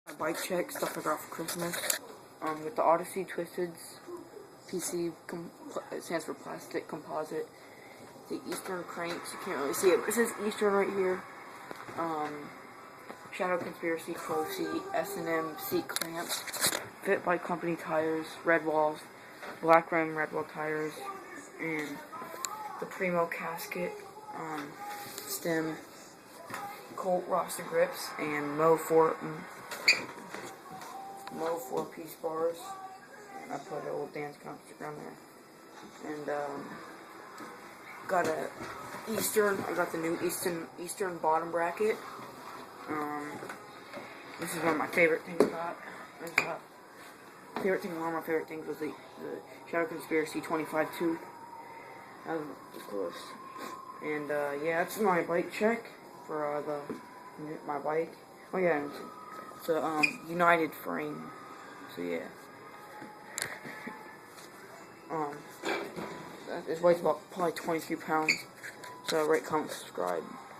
My bike check, stuff I got for Christmas. With the Odyssey Twisteds PC, it stands for plastic composite. The Eastern cranks, you can't really see it, but it says Eastern right here. Shadow Conspiracy Crow seat, S&M seat clamps, Fit Bike Company tires, red walls, black rim red wall tires, and the Primo casket, stem, Colt Roston grips, and Mo 4-piece bars. And I put an old dance concert on there. And got a Eastern. I got the new Eastern bottom bracket. This is one of my favorite things I got. One of my favorite things was the Shadow Conspiracy 25 tooth. That was close. And yeah, that's my bike check for my bike. Oh yeah, it's a United frame. So yeah. This weighs about probably 23 pounds. So rate, comment, subscribe.